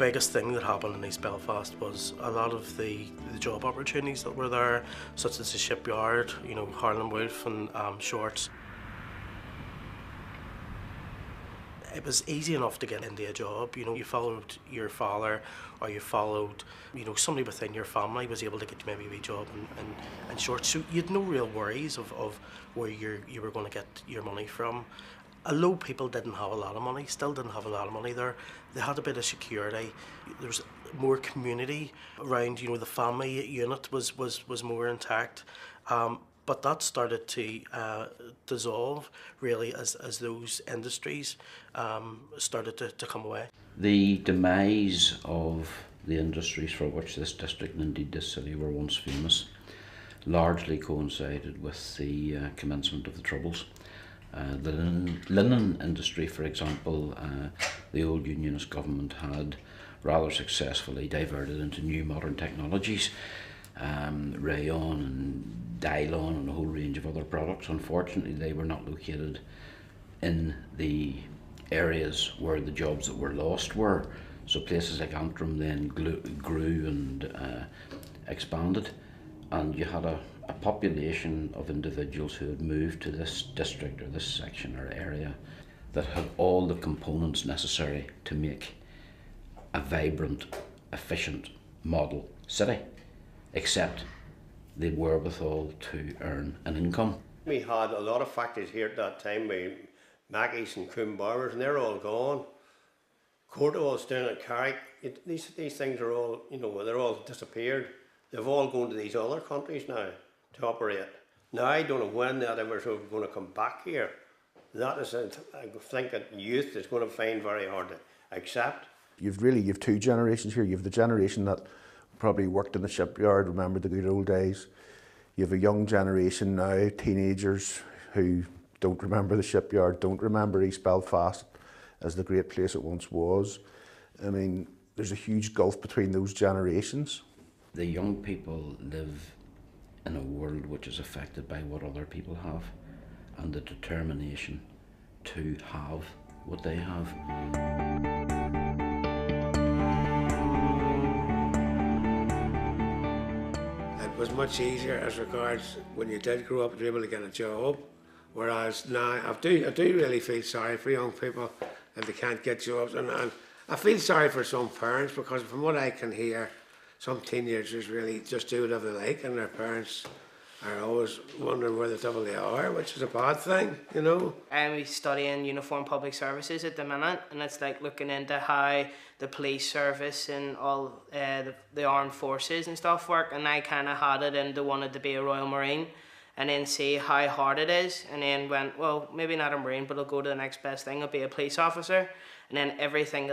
biggest thing that happened in East Belfast was a lot of the job opportunities that were there, such as the shipyard, you know, Harlan Wolff and Shorts. It was easy enough to get into a job. You know, you followed your father, or you followed, you know, somebody within your family was able to get you maybe a wee job in Shorts. So you had no real worries of where you were going to get your money from. Although people didn't have a lot of money, still didn't have a lot of money there, they had a bit of security. There was more community around, you know, the family unit was more intact. But that started to dissolve really as those industries started to come away. The demise of the industries for which this district and indeed this city were once famous largely coincided with the commencement of the Troubles. The linen industry, for example, the old unionist government had rather successfully diverted into new modern technologies, rayon and nylon and a whole range of other products. Unfortunately, they were not located in the areas where the jobs that were lost were. So places like Antrim then grew and expanded, and you had a population of individuals who had moved to this district or this section or area that had all the components necessary to make a vibrant, efficient model city, except the wherewithal to earn an income. We had a lot of factories here at that time, Mackey's and Coombe Barbers, and they're all gone. Courtall's down at Carrick, these things are all, you know, they're all disappeared. They've all gone to these other countries now to operate. Now I don't know when that ever is going to come back here. That is, I think that youth is going to find very hard to accept. You've two generations here. You've the generation that probably worked in the shipyard, remembered the good old days. You have a young generation now, teenagers who don't remember the shipyard, don't remember East Belfast as the great place it once was. I mean, there's a huge gulf between those generations. The young people live in a world which is affected by what other people have and the determination to have what they have. It was much easier as regards when you did grow up to be able to get a job, whereas now I do really feel sorry for young people and they can't get jobs, and I feel sorry for some parents because from what I can hear, some teenagers really just do whatever they like and their parents are always wondering where the devil they are, which is a bad thing, you know. I'm studying uniform public services at the minute, and it's like looking into how the police service and all the armed forces and stuff work, and I kind of had it into wanted to be a Royal Marine and then see how hard it is, and then went, well, maybe not a Marine, but I'll go to the next best thing, I'll be a police officer. And then everything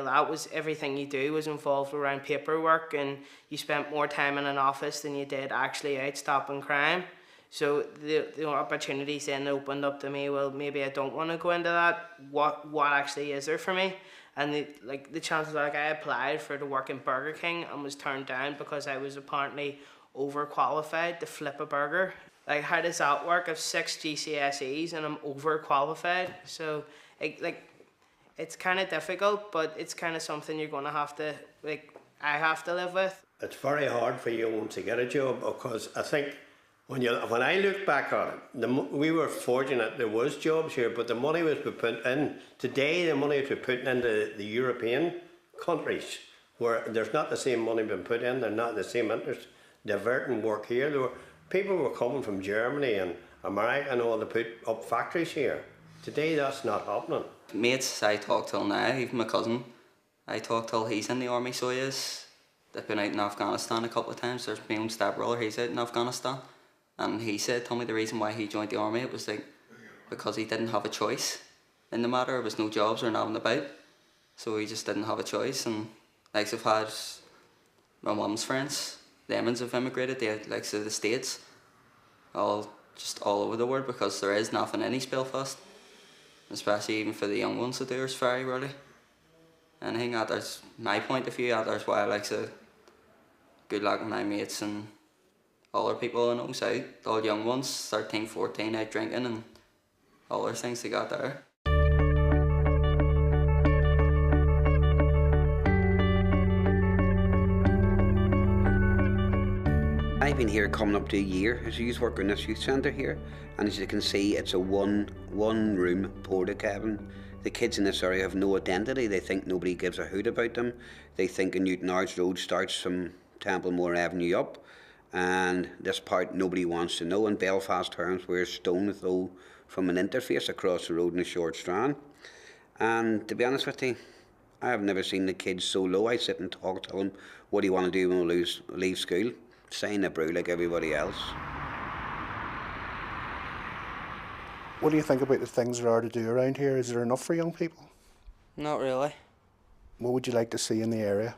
you do was involved around paperwork, and you spent more time in an office than you did actually out stopping crime. So the opportunities then opened up to me, well, maybe I don't want to go into that. What actually is there for me? And the chances are, I applied for to work in Burger King and was turned down because I was apparently overqualified to flip a burger. Like, how does that work? I have 6 GCSEs and I'm overqualified. So it's kind of difficult, but it's kind of something you're going to have to, I have to live with. It's very hard for you to get a job because I think when I look back on it, we were fortunate there was jobs here, but the money was put in. Today, the money was put into the European countries where there's not the same money being put in, they're not the same interest. Diverting work here. People were coming from Germany and America and all to put up factories here. Today, that's not happening. Mates I talk till now, even my cousin, I talk till he's in the army, so he is. They've been out in Afghanistan a couple of times. There's my own stepbrother, he's out in Afghanistan. And he told me the reason why he joined the army, it was because he didn't have a choice in the matter. There was no jobs or nothing about. So he just didn't have a choice. And I've had my mum's friends, them have immigrated, they to the States, all over the world, because there is nothing in East Belfast. Especially even for the young ones that do, it's very rarely. And I think that's my point of view, that's why I like to good luck with my mates and all our people in those out, all young ones, 13, 14, out drinking and all their things they got there. I've been here coming up to a year as a youth worker in this youth centre here, and as you can see, it's a one room porta cabin. The kids in this area have no identity. They think nobody gives a hoot about them. They think a Newton Arch Road starts from Templemore Avenue up, and this part nobody wants to know. In Belfast terms, we're a stone's throw from an interface across the road in a short strand. And to be honest with you, I have never seen the kids so low. I sit and talk to them, what do you want to do when we leave school? Sign a brew like everybody else. What do you think about the things there are to do around here? Is there enough for young people? Not really. What would you like to see in the area?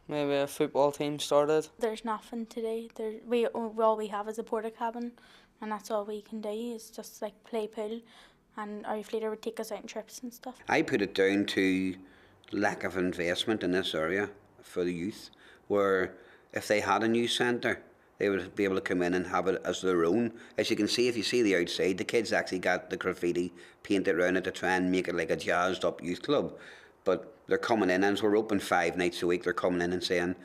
Maybe a football team started. There's nothing today. All we have is a porta cabin, and that's all we can do is just like play pool, and our youth leader would take us out on trips and stuff. I put it down to lack of investment in this area for the youth, where if they had a new centre, they would be able to come in and have it as their own. As you can see, if you see the outside, the kids actually got the graffiti painted around it to try and make it like a jazzed up youth club. But they're coming in, and as we're open 5 nights a week, they're coming in and saying,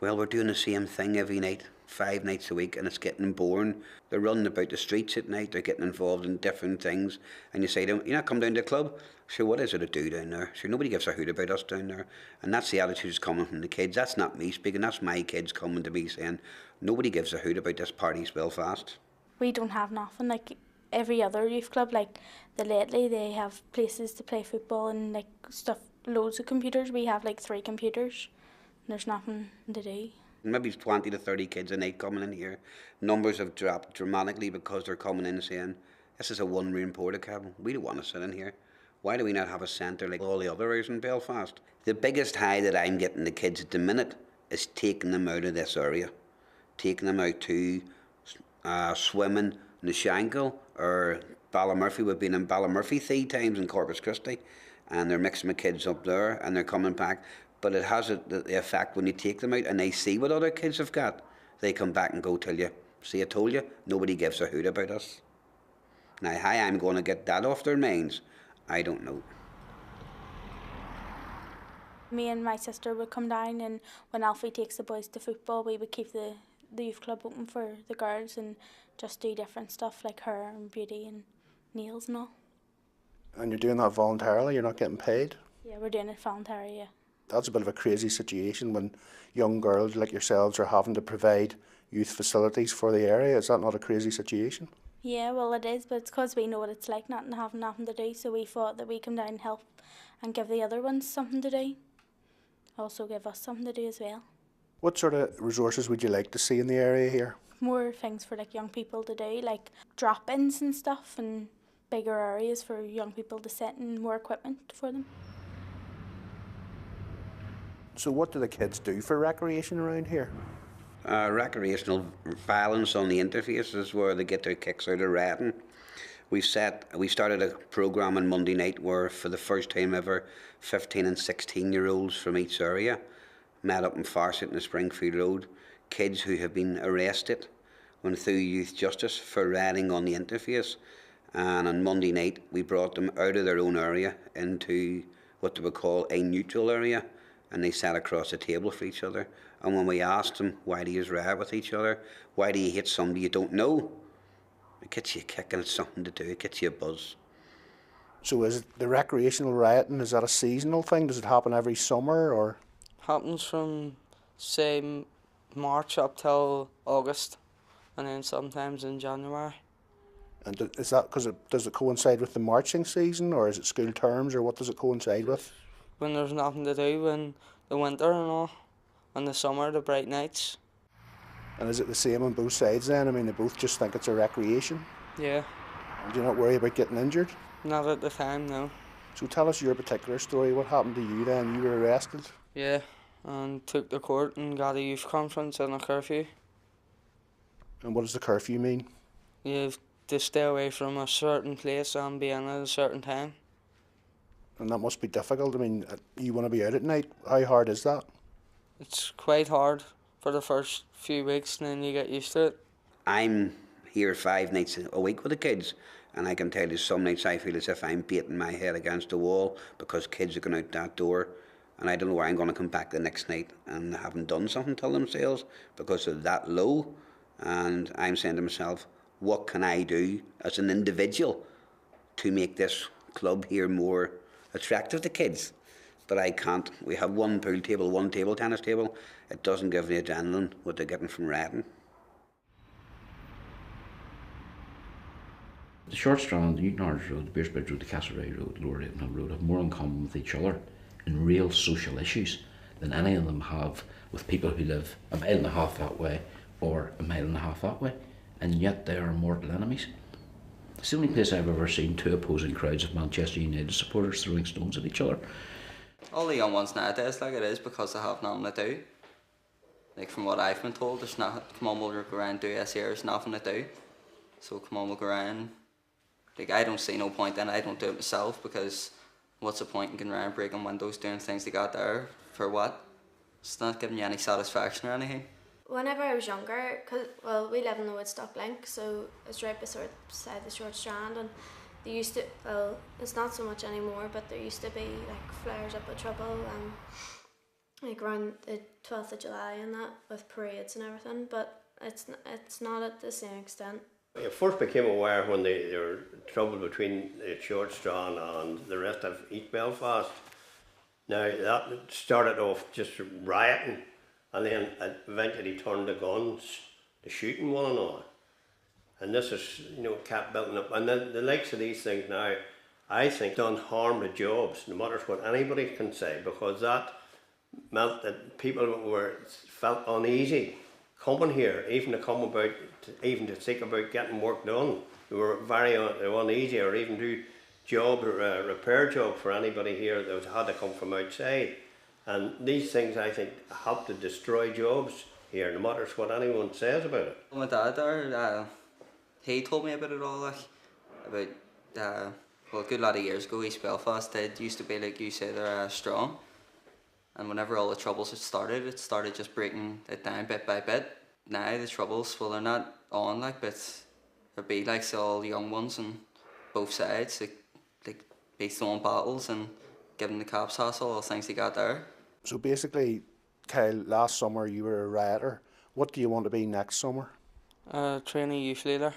well, we're doing the same thing every night, 5 nights a week, and it's getting boring. They're running about the streets at night, they're getting involved in different things, and you say to them, you not come down to the club? Sure, what is it to do down there? Sure, nobody gives a hoot about us down there. And that's the attitude that's coming from the kids. That's not me speaking, that's my kids coming to me saying, nobody gives a hoot about this party's Belfast. We don't have nothing like every other youth club. Like the Lately, they have places to play football and like stuff, loads of computers. We have like 3 computers. And there's nothing to do. Maybe 20 to 30 kids a night coming in here. Numbers have dropped dramatically because they're coming in and saying, this is a one-room porta cabin. We don't want to sit in here. Why do we not have a centre like all the other areas in Belfast? The biggest high that I'm getting the kids at the minute is taking them out of this area. Taking them out to swimming in the Shankill or Ballymurphy. We've been in Ballymurphy 3 times in Corpus Christi, and they're mixing the kids up there and they're coming back. But it has the effect when you take them out and they see what other kids have got, they come back and go tell you, see, I told you, nobody gives a hoot about us. Now, how I'm going to get that off their minds, I don't know. Me and my sister would come down, and when Alfie takes the boys to football, we would keep the youth club open for the girls and just do different stuff like hair and beauty and nails and all. And you're doing that voluntarily, you're not getting paid? Yeah, we're doing it voluntary, yeah. That's a bit of a crazy situation when young girls like yourselves are having to provide youth facilities for the area. Is that not a crazy situation? Yeah, well it is, but it's because we know what it's like not having nothing to do, so we thought that we come down and help and give the other ones something to do. Also give us something to do as well. What sort of resources would you like to see in the area here? More things for like young people to do, like drop-ins and stuff, and bigger areas for young people to sit and more equipment for them. So what do the kids do for recreation around here? Recreational violence on the interface is where they get their kicks out of rioting. We started a programme on Monday night where for the first time ever 15 and 16-year-olds from each area met up in Farset in the Springfield Road, kids who have been arrested went through youth justice for rioting on the interface, and on Monday night we brought them out of their own area into what they would call a neutral area, and they sat across the table for each other. And when we asked them, why do you riot with each other? Why do you hate somebody you don't know? It gets you a kick and it's something to do, it gets you a buzz. So is it the recreational rioting, is that a seasonal thing? Does it happen every summer or? Happens from, say, March up till August, and then sometimes in January. And is that because does it coincide with the marching season, or is it school terms, or what does it coincide with? When there's nothing to do, in the winter and all, and the summer, the bright nights. And is it the same on both sides then? I mean, they both just think it's a recreation? Yeah. Do you not worry about getting injured? Not at the time, no. So tell us your particular story. What happened to you then? You were arrested? Yeah, and took to court and got a youth conference and a curfew. And what does the curfew mean? You have to stay away from a certain place and be in at a certain time. And that must be difficult. I mean, you want to be out at night. How hard is that? It's quite hard for the first few weeks, and then you get used to it. I'm here 5 nights a week with the kids, and I can tell you some nights I feel as if I'm beating my head against the wall because kids are going out that door, and I don't know where I'm going to come back the next night and haven't done something to themselves because they're that low. And I'm saying to myself, what can I do as an individual to make this club here more attractive to kids? But I can't. We have one pool table, one table tennis table. It doesn't give the adrenaline what they're getting from rioting. The Short Strand, the Newton Ards Road, the Beersbridge Road, the Castlereagh Road, Lower Ravenhill Road have more in common with each other in real social issues than any of them have with people who live a mile and a half that way or a mile and a half that way, and yet they are mortal enemies. It's the only place I've ever seen two opposing crowds of Manchester United supporters throwing stones at each other. All the young ones nowadays, like, it is because they have nothing to do. Like, from what I've been told, there's not, come on, we'll go around and do this here, there's nothing to do. So come on, we'll go around. Like, I don't see no point in it, I don't do it myself, because what's the point in going around breaking windows, doing things they got there, for what? It's not giving you any satisfaction or anything. Whenever I was younger, well, we live in the Woodstock Link, so it's right beside the Short Strand, and they used to, well, it's not so much anymore, but there used to be like flares up of trouble, like around the 12th of July and that, with parades and everything, but it's not at the same extent. I first became aware when there were trouble between the Short Strand and the rest of East Belfast. Now that started off just rioting, and then it eventually turned to guns, to shooting one another. And this is, kept building up. And then the likes of these things now, I think, done harm to jobs, no matter what anybody can say, because that meant that people felt uneasy coming here, even to come about, even to think about getting work done. They were very uneasy, or even do repair job for anybody here that had to come from outside. And these things, I think, help to destroy jobs here, no matter what anyone says about it. My dad there, he told me about it all, like, about, well, a good lot of years ago, East Belfast, it used to be, like you say, they're strong. And whenever all the troubles had started, it started just breaking it down bit by bit. Now the troubles, well, they're not on, like, but there be, like, so all the young ones on both sides, like be throwing battles and giving the cops hassle, all the things they got there. So basically, Kyle, last summer you were a rioter. What do you want to be next summer? Trainee youth leader,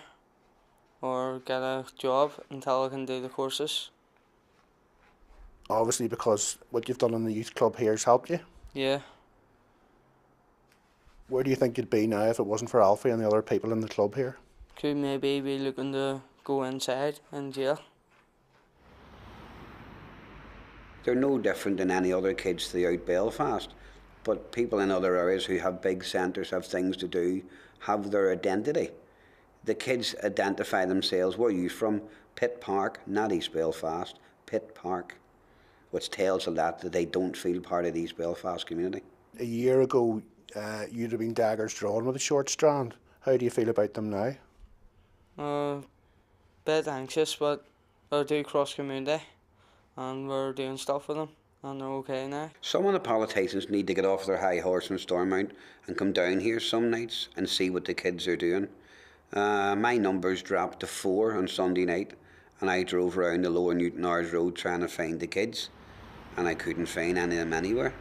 or get a job until I can do the courses. Obviously, because what you've done in the youth club here has helped you. Yeah. Where do you think you'd be now if it wasn't for Alfie and the other people in the club here? Could maybe be looking to go inside in jail. They're no different than any other kids throughout Belfast, but people in other areas who have big centres, have things to do, have their identity. The kids identify themselves. Where are you from? Pitt Park, not East Belfast, Pitt Park, which tells a lot that they don't feel part of the East Belfast community. A year ago, you'd have been daggers drawn with the Short Strand. How do you feel about them now? Bit anxious, but I do cross community, and we're doing stuff with them, and they're okay now. Some of the politicians need to get off their high horse and Stormont and come down here some nights and see what the kids are doing. My numbers dropped to 4 on Sunday night, and I drove around the Lower Newton Ards Road trying to find the kids, and I couldn't find any of them anywhere.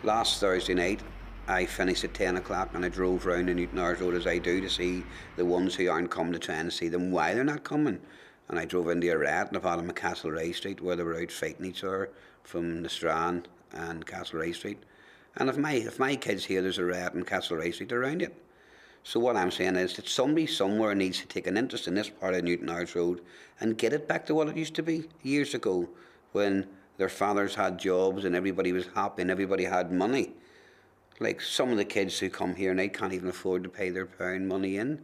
Last Thursday night, I finished at 10 o'clock and I drove around the Newton Ards Road as I do to see the ones who aren't coming, to try and see them why they're not coming. And I drove into a riot in the bottom of Castlereagh Street where they were out fighting each other from the Strand and Castlereagh Street. And if my kids hear there's a riot in Castlereagh Street, they're around it. So what I'm saying is that somebody somewhere needs to take an interest in this part of Newton Ards Road and get it back to what it used to be years ago, when their fathers had jobs and everybody was happy and everybody had money. Like some of the kids who come here and they can't even afford to pay their pound money in.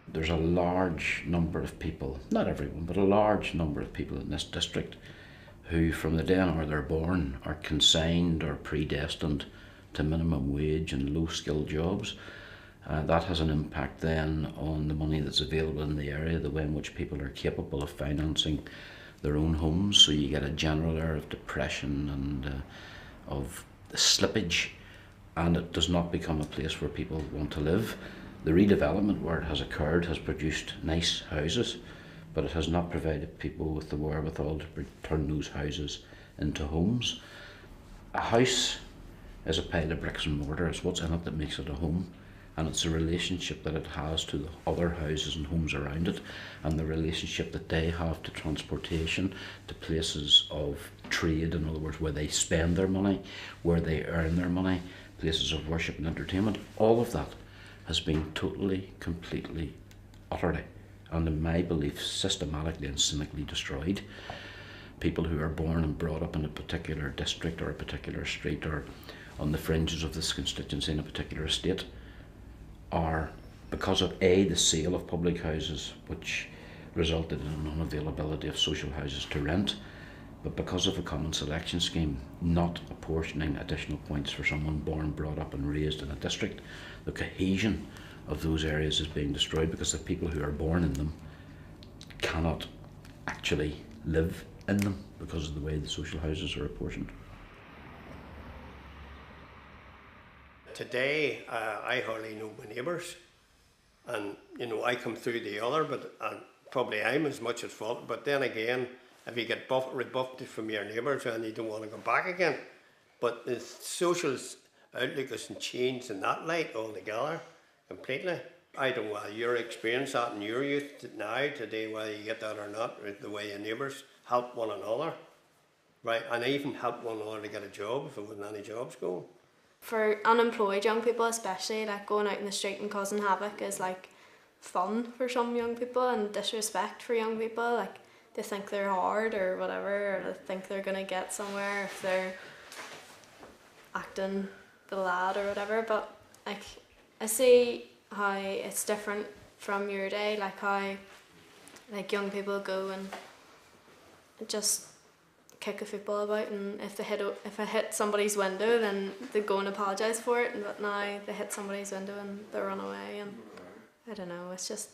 There's a large number of people, not everyone, but a large number of people in this district who from the day on where they're born are consigned or predestined to minimum wage and low skilled jobs. That has an impact then on the money that's available in the area, the way in which people are capable of financing their own homes. So you get a general air of depression and of slippage, and it does not become a place where people want to live. The redevelopment where it has occurred has produced nice houses, but it has not provided people with the wherewithal to turn those houses into homes. A house is a pile of bricks and mortar. It's what's in it that makes it a home, and it's the relationship that it has to the other houses and homes around it, and the relationship that they have to transportation, to places of trade, in other words, where they spend their money, where they earn their money, places of worship and entertainment. All of that has been totally, completely, utterly, and in my belief, systematically and cynically destroyed. People who are born and brought up in a particular district or a particular street or on the fringes of this constituency in a particular estate are, because of the sale of public houses, which resulted in an unavailability of social houses to rent, but because of a common selection scheme, not apportioning additional points for someone born, brought up and raised in a district, the cohesion of those areas is being destroyed because the people who are born in them cannot actually live in them because of the way the social houses are apportioned. Today, I hardly know my neighbours, and I come through the other, but probably I'm as much at fault. But then again, if you get rebuffed from your neighbours and you don't want to go back again, but the social outlook hasn't changed in that light altogether, completely. I don't know whether you experience that in your youth now, today, whether you get that or not, the way your neighbours help one another, right, and even help one another to get a job if there wasn't any jobs going. For unemployed young people especially, like going out in the street and causing havoc is like fun for some young people and disrespect for young people. Like they think they're hard or whatever, or they think they're gonna get somewhere if they're acting the lad or whatever. But like I see how it's different from your day, like how like young people go and just kick a football about, and if I hit somebody's window, then they go and apologise for it. But now they hit somebody's window and they run away, and I don't know. It's just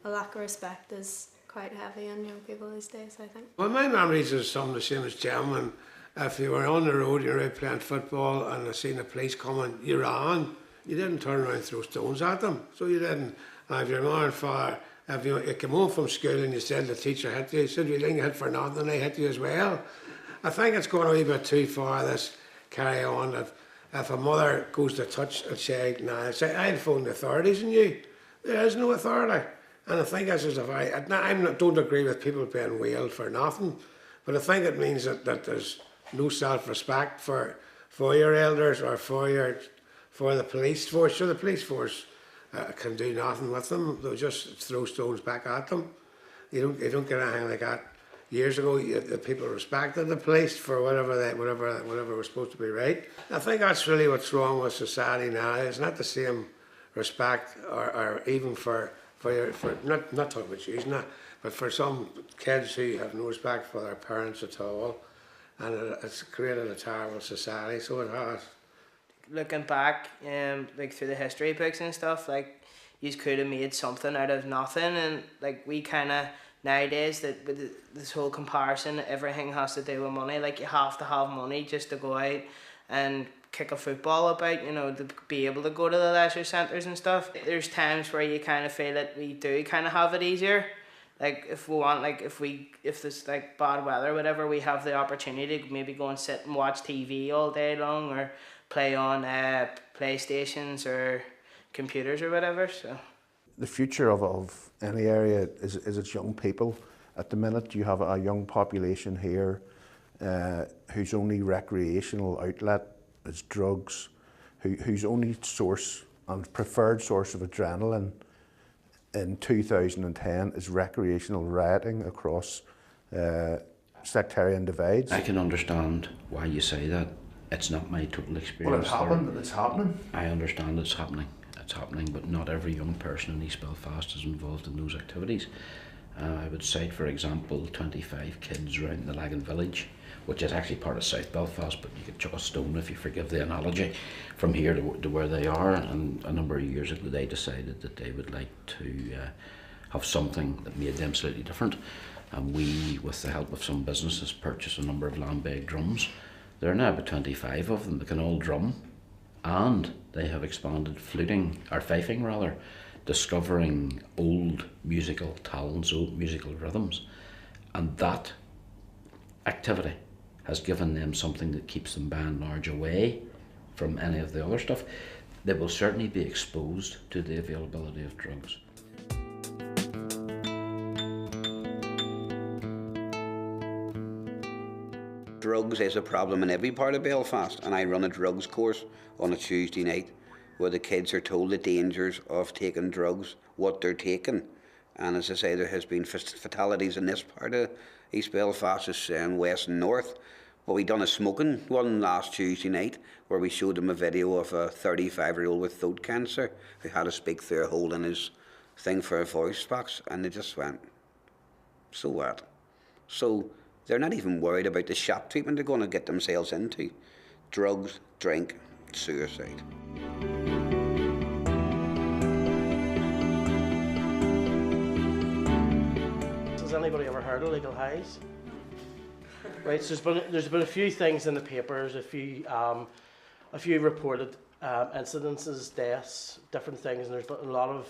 a lack of respect is quite heavy on young people these days, I think. Well, my memories is some of the same as Jim. And if you were on the road, you were out playing football, and I seen the police coming, you ran. You didn't turn around and throw stones at them, so you didn't. And if your mother and father, if you came home from school and you said the teacher hit you, he said you didn't hit for nothing, and they hit you as well. I think it's going a wee bit too far, this carry on. If a mother goes to touch a child now, I say, I'll phone the authorities on you. There is no authority. And I think this is don't agree with people being wheeled for nothing, but I think it means that there's no self-respect for your elders or for the police force. So the police force can do nothing with them. They'll just throw stones back at them. You don't get anything like that. Years ago, the people respected the police for whatever was supposed to be right. I think that's really what's wrong with society now. It's not the same respect, or even for not talking about you, not, but for some kids who have no respect for their parents at all, and it's created a terrible society. So it has. Looking back, like through the history books and stuff, like you could have made something out of nothing, and like we kind of nowadays that with this whole comparison, everything has to do with money. Like you have to have money just to go out and kick a football about, to be able to go to the leisure centres and stuff. There's times where you kind of feel that we do kind of have it easier. Like if we want, like if there's like bad weather or whatever, we have the opportunity to maybe go and sit and watch TV all day long, or play on PlayStations or computers or whatever. So the future of any area is its young people. At the minute, you have a young population here whose only recreational outlet is drugs, whose only source and preferred source of adrenaline in 2010 is recreational rioting across sectarian divides. I can understand why you say that. It's not my total experience. Well, it's happened. It's happening. I understand it's happening. It's happening, but not every young person in East Belfast is involved in those activities. I would cite, for example, 25 kids around the Lagan village, which is actually part of South Belfast, but you could chuck a stone, if you forgive the analogy, from here to where they are. And a number of years ago they decided that they would like to have something that made them slightly different. And we, with the help of some businesses, purchased a number of land-bag drums. There are now about 25 of them that can all drum, and they have expanded fifing rather, discovering old musical talents, old musical rhythms, and that activity has given them something that keeps them by and large away from any of the other stuff, they will certainly be exposed to the availability of drugs. Drugs is a problem in every part of Belfast, and I run a drugs course on a Tuesday night where the kids are told the dangers of taking drugs, what they're taking. And as I say, there has been fatalities in this part of East Belfast, and west and north. But we done a smoking one last Tuesday night where we showed them a video of a 35-year-old with throat cancer who had to speak through a hole in his thing for a voice box, and they just went, so what? So they're not even worried about the shop treatment they're going to get themselves into. Drugs, drink, suicide. Has anybody ever heard of legal highs? Right, so there's been a few things in the papers, a few reported incidences, deaths, different things, and there's been a lot of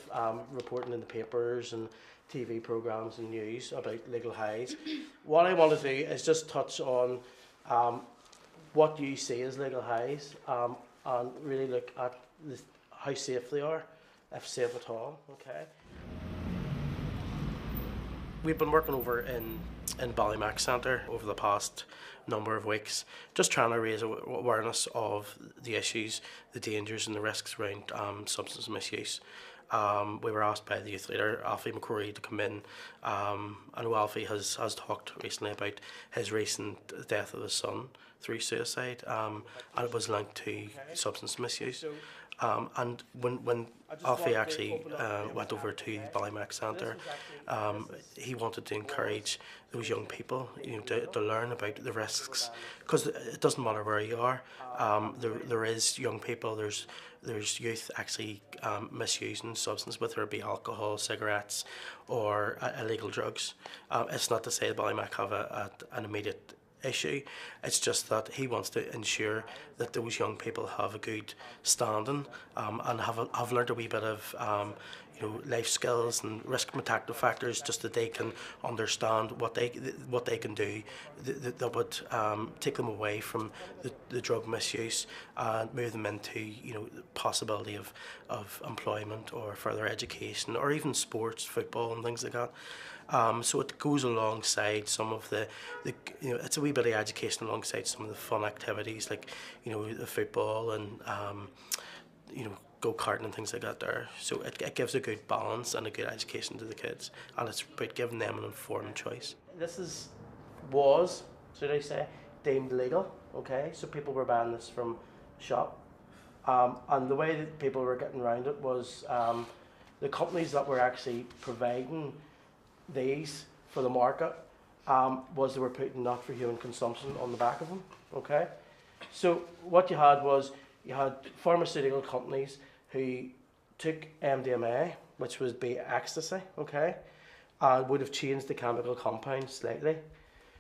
reporting in the papers and TV programmes and news about legal highs. What I want to do is just touch on what you see as legal highs and really look at how safe they are, if safe at all. Okay. We've been working over in Ballymac Centre over the past number of weeks, just trying to raise awareness of the issues, the dangers and the risks around substance misuse. We were asked by the youth leader, Alfie McCrory, to come in. I know Alfie has talked recently about his recent death of his son through suicide, and it was linked to substance misuse. And when Alfie actually went over to Ballymac Centre, he wanted to encourage those young people, to learn about the risks, because it doesn't matter where you are. There is young people. There's youth actually misusing substance, whether it be alcohol, cigarettes, or illegal drugs. It's not to say that Ballymac have an immediate issue. It's just that he wants to ensure that those young people have a good standing and have learned a wee bit of life skills and risk protective factors, just that they can understand what they can do that would take them away from the drug misuse and move them into the possibility of employment or further education or even sports, football and things like that. So it goes alongside some of the it's a wee bit of education alongside some of the fun activities like the football and go-karting and things like that there. So it gives a good balance and a good education to the kids, and it's about giving them an informed choice. This was, should I say, deemed legal, okay? So people were buying this from shop. And the way that people were getting around it was the companies that were actually providing these for the market was they were putting not for human consumption on the back of them, okay? So what you had was you had pharmaceutical companies who took MDMA, which would be ecstasy, okay, and would have changed the chemical compound slightly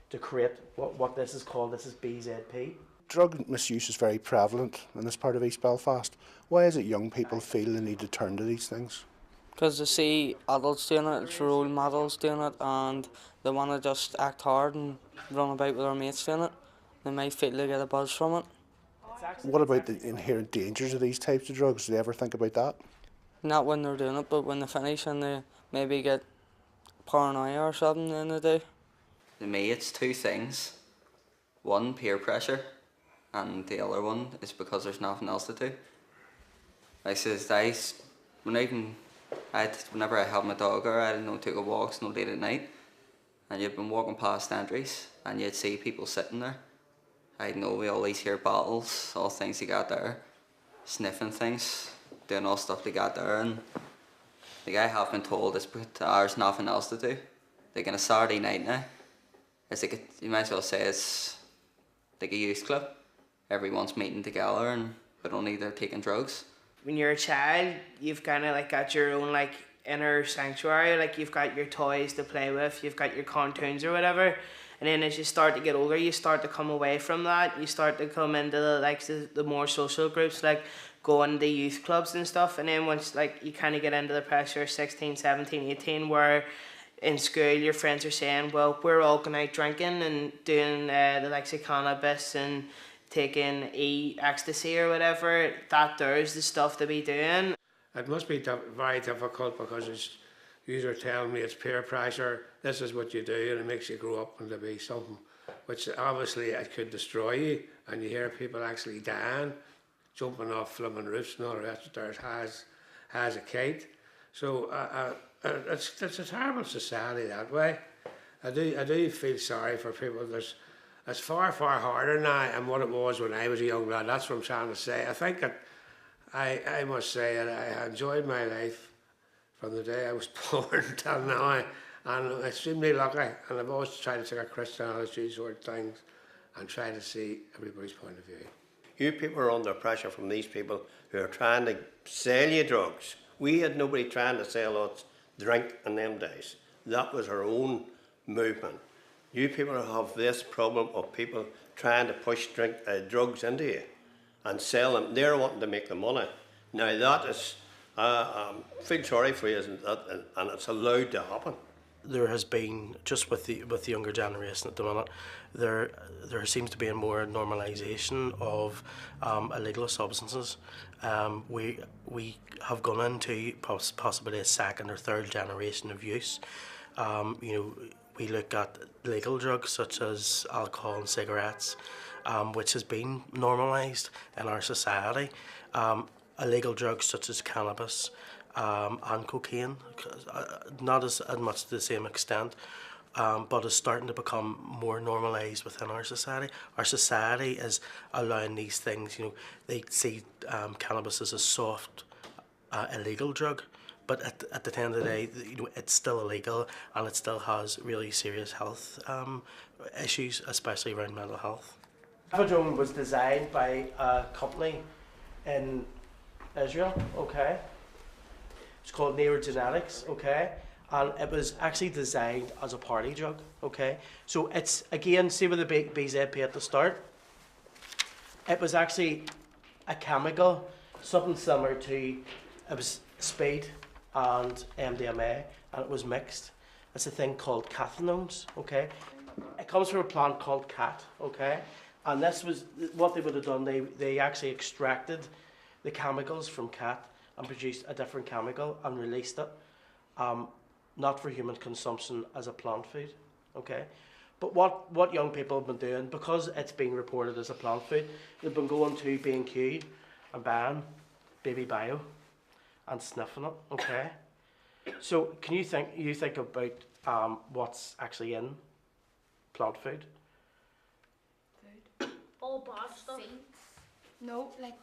to create what this is called. This is BZP. Drug misuse is very prevalent in this part of East Belfast. Why is it young people feel the need to turn to these things? Because they see adults doing it, it's role models doing it, and they want to just act hard and run about with their mates doing it. They might feel they get a buzz from it. What about the inherent dangers of these types of drugs? Do they ever think about that? Not when they're doing it, but when they finish and they maybe get paranoia or something, then they do. To me, it's two things. One, peer pressure, and the other one is because there's nothing else to do. Whenever I had my dog or I took a walks, no late at night, and you'd been walking past entries and you'd see people sitting there. We always hear bottles, all things they got there, sniffing things, doing all stuff they got there, and I have been told there's nothing else to do. Like on a Saturday night now, it's like you might as well say it's like a youth club. Everyone's meeting together but only they're taking drugs. When you're a child, you've kind of got your own inner sanctuary. You've got your toys to play with, you've got your cartoons or whatever. And then as you start to get older, you start to come away from that. You start to come into the more social groups, going to youth clubs and stuff. And then once you kind of get into the pressure of 16, 17, 18, where in school your friends are saying, well, we're all going out drinking and doing the likes of cannabis and taking ecstasy or whatever, that there's the stuff to be doing. It must be very difficult because it's, you are telling me it's peer pressure, this is what you do, and it makes you grow up into be something which obviously it could destroy you, and you hear people actually dying, jumping off flimming roofs and all the rest of it has a kite. So it's a terrible society that way. I do feel sorry for people. It's far harder now than what it was when I was a young lad. That's what I'm trying to say. I think that I must say that I enjoyed my life from the day I was born till now, and I'm extremely lucky, and I've always tried to take a Christian attitude toward things and try to see everybody's point of view. You people are under pressure from these people who are trying to sell you drugs. We had nobody trying to sell us drink in them days. That was our own movement. You people have this problem of people trying to push drugs into you and sell them. They're wanting to make the money. Now that is, feel sorry for you, isn't that? And it's allowed to happen. There has been, just with the younger generation at the minute, there seems to be a more normalisation of illegal substances. We have gone into possibly a second or third generation of use. We look at legal drugs such as alcohol and cigarettes, which has been normalised in our society. Illegal drugs such as cannabis and cocaine, not as much to the same extent, but is starting to become more normalised within our society. Our society is allowing these things. They see cannabis as a soft, illegal drug, but at the end of the day, it's still illegal, and it still has really serious health issues, especially around mental health. Methadone was designed by a company in Israel, okay? It's called Neurogenetics, okay? And it was actually designed as a party drug, okay? So it's, again, see with the BZP at the start, it was actually a chemical, something similar to, it was speed and MDMA, and it was mixed. It's a thing called cathinones, okay? It comes from a plant called cat, okay? And this was, what they would have done, they actually extracted the chemicals from cat and produced a different chemical and released it, not for human consumption as a plant food, okay? But what young people have been doing, because it's being reported as a plant food, they've been going to B&Q and buying Baby Bio and sniffing it, okay? So can you think about what's actually in plant food? All bad stuff. No, like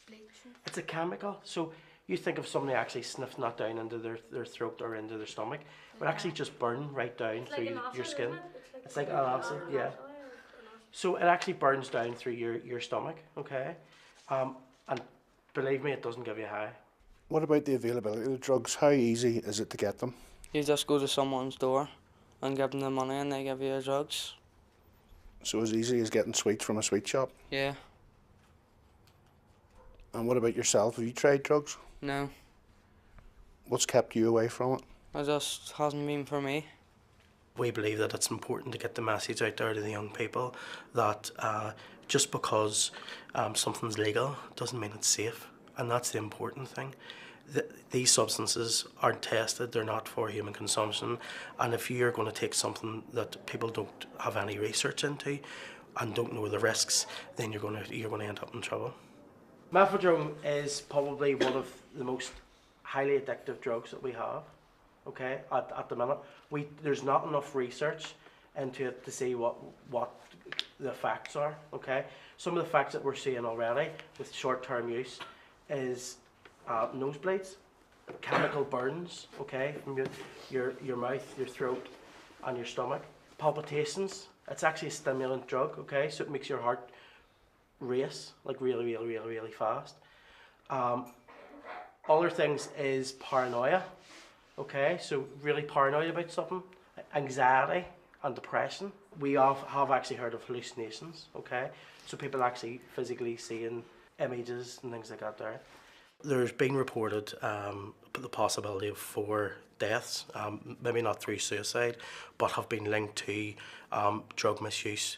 bleach. It's a chemical. So you think of somebody actually sniffing that down into their throat or into their stomach, it would actually just burn right down It's through like an acid, your skin. isn't it? It's like an acid, yeah. So it actually burns down through your stomach, okay? And believe me, it doesn't give you a high. What about the availability of the drugs? How easy is it to get them? You just go to someone's door and give them the money and they give you the drugs. So as easy as getting sweets from a sweet shop? Yeah. And what about yourself? Have you tried drugs? No. What's kept you away from it? It just hasn't been for me. We believe that it's important to get the message out there to the young people that just because something's legal doesn't mean it's safe, and that's the important thing. These substances aren't tested, they're not for human consumption, and if you're going to take something that people don't have any research into and don't know the risks, then you're going to end up in trouble. Methadone is probably one of the most highly addictive drugs that we have, okay, at the minute. There's not enough research into it to see what the effects are, okay. Some of the facts that we're seeing already with short-term use is nosebleeds, chemical burns, okay, from your mouth, your throat, and your stomach. Palpitations. It's actually a stimulant drug, okay, so it makes your heart race like really fast. Other things is paranoia, okay, so really paranoid about something. Anxiety and depression. We have actually heard of hallucinations, okay, so people actually physically seeing images and things like that there. There's been reported the possibility of 4 deaths, maybe not through suicide, but have been linked to drug misuse.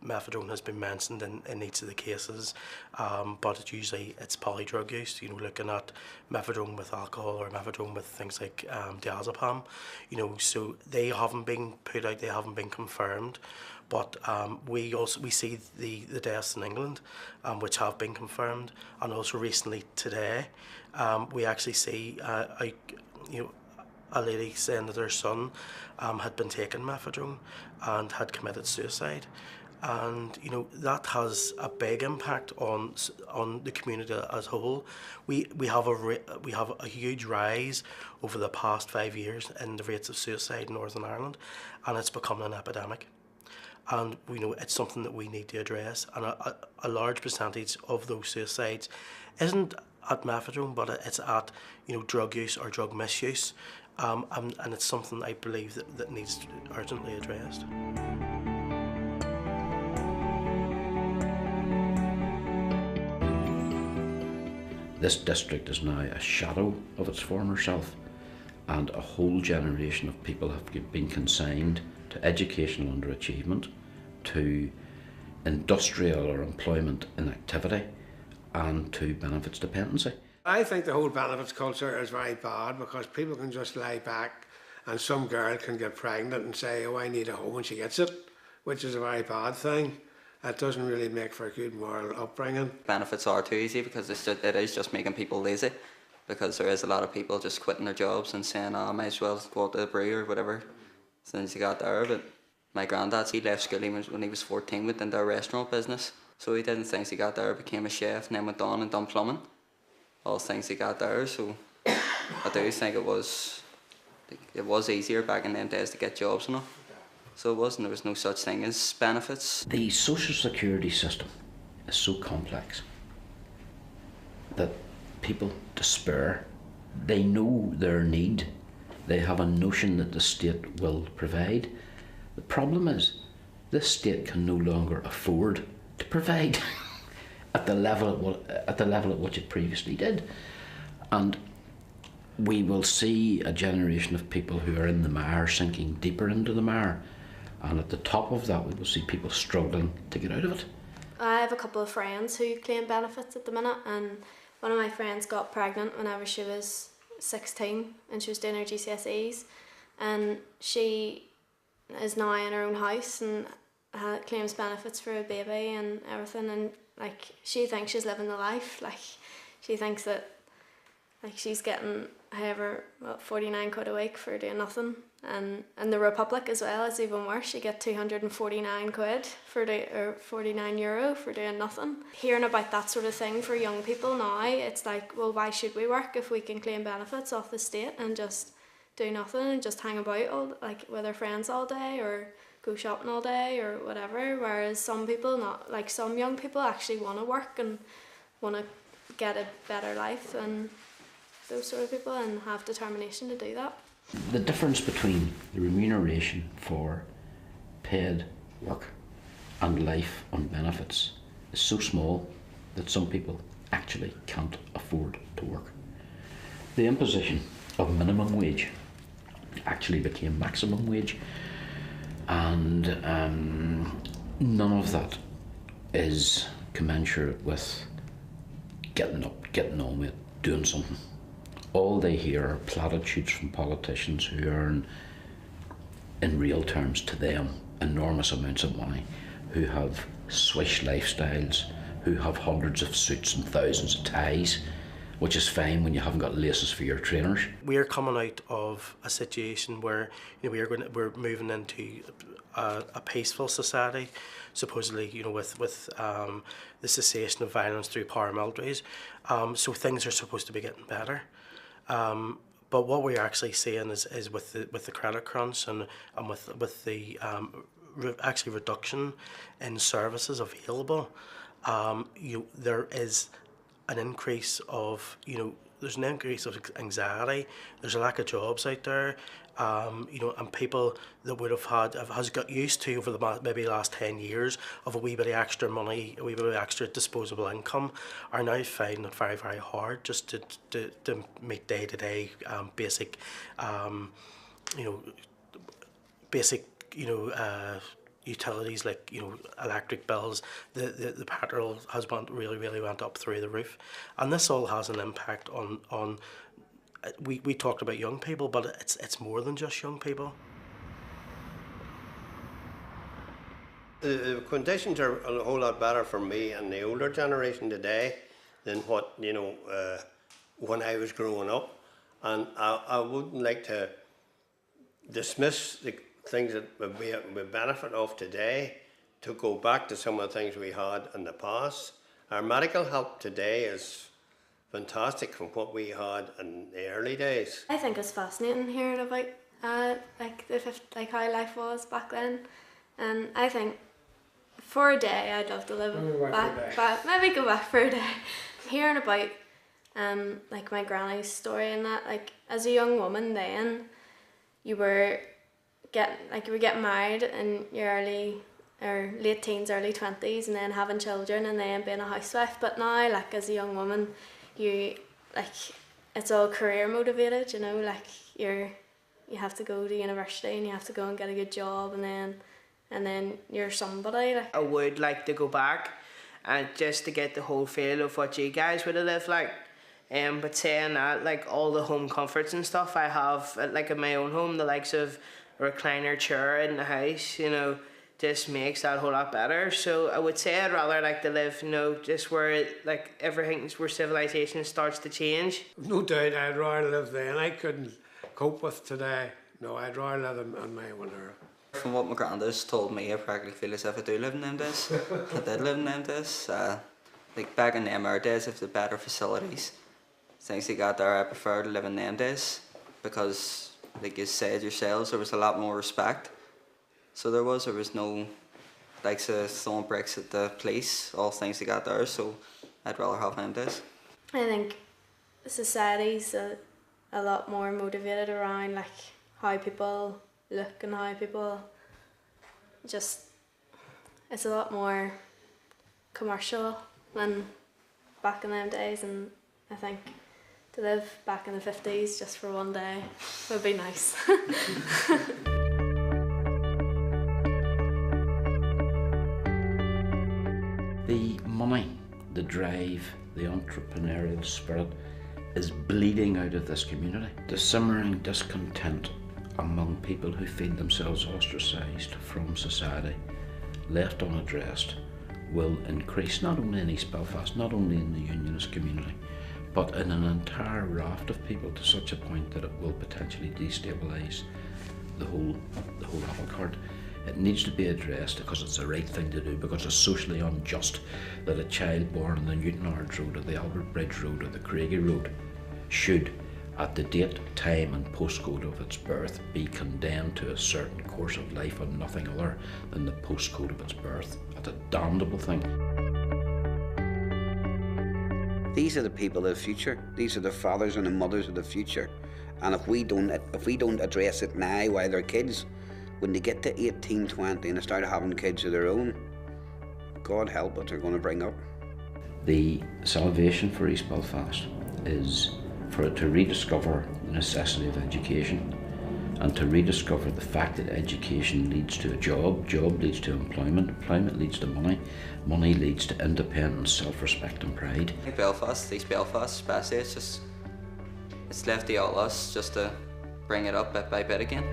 methadone has been mentioned in each of the cases, but it's polydrug use, looking at methadone with alcohol or methadone with things like diazepam, so they haven't been put out, they haven't been confirmed, but we see the deaths in England, which have been confirmed, and also recently today, we actually see a lady saying that her son had been taking methadone and had committed suicide, and that has a big impact on the community as a whole. We have a huge rise over the past 5 years in the rates of suicide in Northern Ireland, and it's becoming an epidemic. And it's something that we need to address, and a large percentage of those suicides isn't at methadone, but it's at drug use or drug misuse, and it's something I believe that needs to be urgently addressed. This district is now a shadow of its former self, and a whole generation of people have been consigned to educational underachievement, to industrial or employment inactivity, and to benefits dependency. I think the whole benefits culture is very bad because people can just lie back and some girl can get pregnant and say, oh, I need a home, and she gets it, which is a very bad thing. It doesn't really make for a good moral upbringing. Benefits are too easy because it is just making people lazy, because there is a lot of people just quitting their jobs and saying, oh, I might as well go out to the brew or whatever since you got there. But my granddad, he left school when he was 14, went into a restaurant business. So he did things he got there, became a chef, and then went on and done plumbing. All things he got there, so I do think it was easier back in them days to get jobs and all. So it wasn't, there was no such thing as benefits. The social security system is so complex that people despair. They know their need. They have a notion that the state will provide. The problem is, this state can no longer afford to provide at the level at which it previously did. And we will see a generation of people who are in the mire sinking deeper into the mire, and at the top of that we will see people struggling to get out of it. I have a couple of friends who claim benefits at the minute, and one of my friends got pregnant whenever she was 16 and she was doing her GCSEs, and she is now in her own house and claims benefits for a baby and everything, and like she thinks she's living the life. Like she thinks that like she's getting 49 quid a week for doing nothing, and the Republic as well is even worse. You get 249 quid or 49 euro for doing nothing. Hearing about that sort of thing for young people now, it's like, well, why should we work if we can claim benefits off the state and just do nothing and just hang about with our friends all day or go shopping all day or whatever, whereas some young people actually want to work and want to get a better life than those sort of people and have determination to do that. The difference between the remuneration for paid work and life on benefits is so small that some people actually can't afford to work. The imposition of minimum wage actually became maximum wage, and none of that is commensurate with getting up, getting on with it, doing something. All they hear are platitudes from politicians who earn, in real terms to them, enormous amounts of money, who have swish lifestyles, who have hundreds of suits and thousands of ties, which is fine when you haven't got laces for your trainers. We are coming out of a situation where we're moving into a peaceful society, supposedly with the cessation of violence through paramilitaries. So things are supposed to be getting better. But what we're actually seeing is with the credit crunch and with the actually reduction in services available, there is an increase of there's an increase of anxiety. There's a lack of jobs out there, and people that would have has got used to over the maybe last 10 years of a wee bit of extra money, a wee bit of extra disposable income, are now finding it very, very hard just to meet day-to-day basic, basic utilities like electric bills, the petrol has really went up through the roof, and this all has an impact on. We talked about young people, but it's more than just young people. The conditions are a whole lot better for me and the older generation today than what when I was growing up, and I wouldn't like to dismiss the things that we benefit of today to go back to some of the things we had in the past. Our medical help today is fantastic from what we had in the early days. I think it's fascinating hearing about like how life was back then, and I think for a day I'd love to live back, maybe go back for a day. Hearing about like my granny's story and that, like as a young woman then, you were getting married in your early or late teens, early 20s, and then having children and then being a housewife. But now, like as a young woman, you it's all career motivated, like you have to go to university and you have to go and get a good job, and then you're somebody. Like I would like to go back and just to get the whole feel of what you guys would have lived like. But saying that, like all the home comforts and stuff I have, like in my own home, the likes of a recliner chair in the house, just makes that a whole lot better. So I would say I'd rather like to live, just where like everything's where civilization starts to change. No doubt I'd rather live then. I couldn't cope with today. No, I'd rather live on my own era. From what my granddad's told me, I practically feel as if I do live in them days. I did live in them days. Like back in them era days, if the better facilities, things they got there, I prefer to live in them days because, like you said yourselves, there was a lot more respect. So there was no like throwing bricks at the police, all things they got there. So I'd rather have them days. I think society's a lot more motivated around like how people look and how people it's a lot more commercial than back in them days, and I think to live back in the 50s just for one day would be nice. The money, the drive, the entrepreneurial spirit is bleeding out of this community. The simmering discontent among people who feel themselves ostracised from society, left unaddressed, will increase not only in East Belfast, not only in the unionist community, but in an entire raft of people to such a point that it will potentially destabilise the whole apple cart. It needs to be addressed because it's the right thing to do, because it's socially unjust that a child born on the Newton Ards Road or the Albert Bridge Road or the Craigie Road should, at the date, time and postcode of its birth, be condemned to a certain course of life and nothing other than the postcode of its birth. That's a damnable thing. These are the people of the future. These are the fathers and the mothers of the future. And if we don't address it now while they're kids, when they get to 18, 20 and they start having kids of their own, God help what they're going to bring up. The salvation for East Belfast is for it to rediscover the necessity of education and to rediscover the fact that education leads to a job, job leads to employment, employment leads to money, money leads to independence, self-respect and pride. Belfast, East Belfast especially, it's left the outlaws just to bring it up bit by bit again.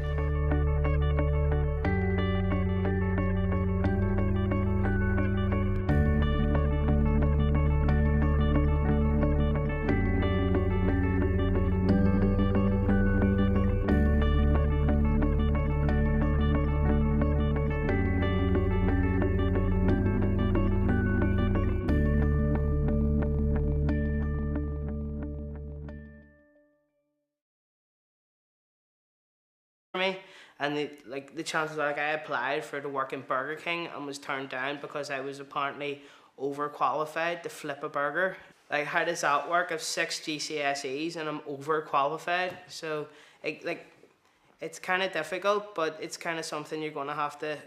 Me, and the chances are, like, I applied to work in Burger King and was turned down because I was apparently overqualified to flip a burger. Like, how does that work? I have 6 GCSEs and I'm overqualified, so it's kind of difficult, but it's kind of something you're going to have to,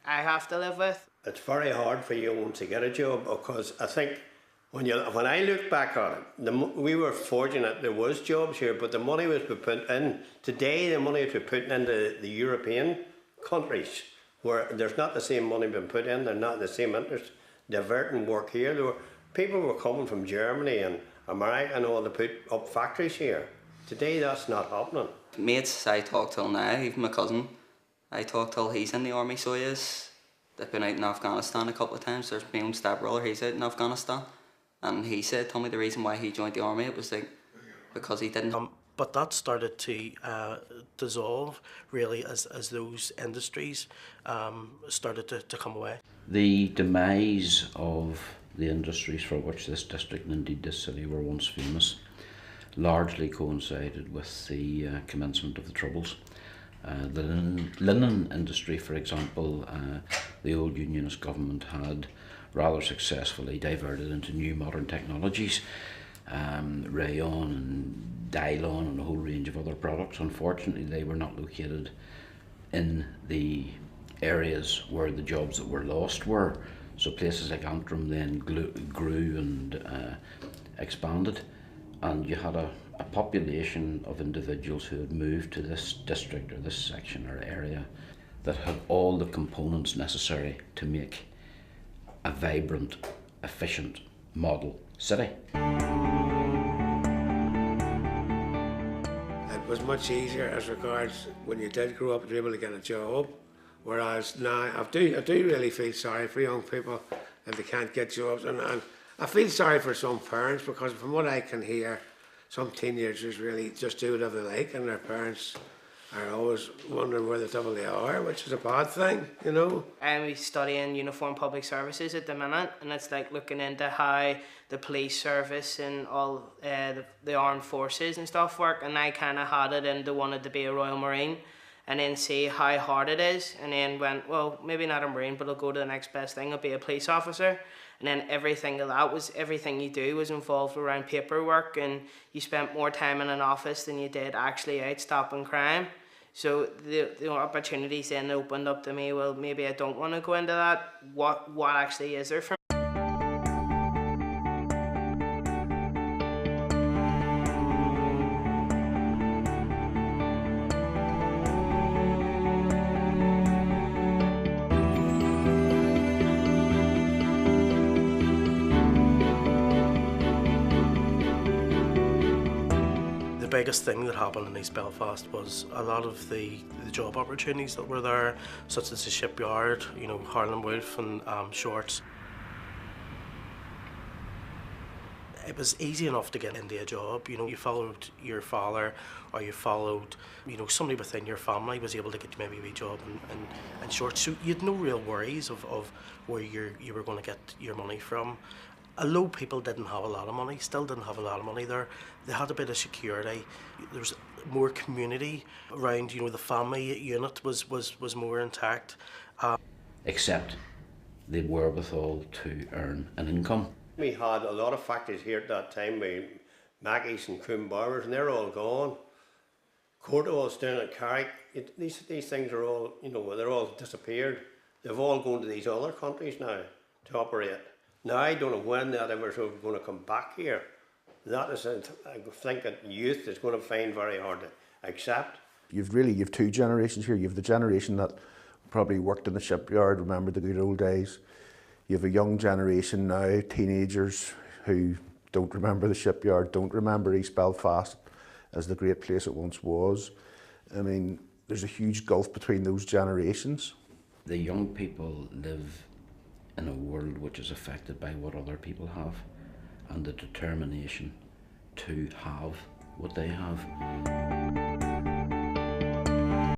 I have to live with. It's very hard for you to get a job because I think when I look back on it, we were fortunate there was jobs here, but the money was put in. Today, the money is put into the European countries where there's not the same money being put in, they're not the same interest, diverting work here. People were coming from Germany and America and all to put up factories here. Today that's not happening. Mates I talk till now, even my cousin, I talk till he's in the army, so he is. They've been out in Afghanistan a couple of times. There's my own stepbrother, he's out in Afghanistan. And he said, told me the reason why he joined the army, it was like, because he didn't. But that started to dissolve really as those industries started to come away. The demise of the industries for which this district and indeed this city were once famous largely coincided with the commencement of the Troubles. The linen industry, for example, the old unionist government had rather successfully diverted into new modern technologies, rayon and nylon and a whole range of other products. Unfortunately, they were not located in the areas where the jobs that were lost were. So places like Antrim then grew and expanded, and you had a population of individuals who had moved to this district or this section or area that had all the components necessary to make a vibrant, efficient model city. It was much easier as regards when you did grow up and were able to get a job, whereas now I do really feel sorry for young people if they can't get jobs, and I feel sorry for some parents, because from what I can hear, some teenagers really just do whatever they like, and their parents are always wondering where the devil they are, which is a bad thing, you know. I'm studying uniform public services at the minute, and it's like looking into how the police service and all the armed forces and stuff work, and I kind of had it into wanted to be a Royal Marine and then see how hard it is, and then went, well, maybe not a Marine, but I'll go to the next best thing, I'll be a police officer. And then everything you do was involved around paperwork, and you spent more time in an office than you did actually out stopping crime. So the opportunities then opened up to me, well, maybe I don't want to go into that. What actually is there for me? The biggest thing that happened in East Belfast was a lot of the job opportunities that were there, such as the shipyard, you know, Harlan Wolff and Shorts. It was easy enough to get into a job. You know, you followed your father, or you followed, you know, somebody within your family was able to get you maybe a wee job and Shorts. So you had no real worries of where you were going to get your money from. Although people didn't have a lot of money, still didn't have a lot of money there, they had a bit of security. There was more community around, you know, the family unit was more intact. Except the wherewithal to earn an income. We had a lot of factories here at that time, Mackey's and Coombe Barbers, and they're all gone. Courtwall's down at Carrick, these things are all, you know, they're all disappeared. They've all gone to these other countries now to operate. Now, I don't know when that ever is going to come back here. That is, I think that youth is going to find very hard to accept. You've two generations here. You've the generation that probably worked in the shipyard, remember the good old days. You have a young generation now, teenagers who don't remember the shipyard, don't remember East Belfast as the great place it once was. I mean, there's a huge gulf between those generations. The young people live in a world which is affected by what other people have, and the determination to have what they have.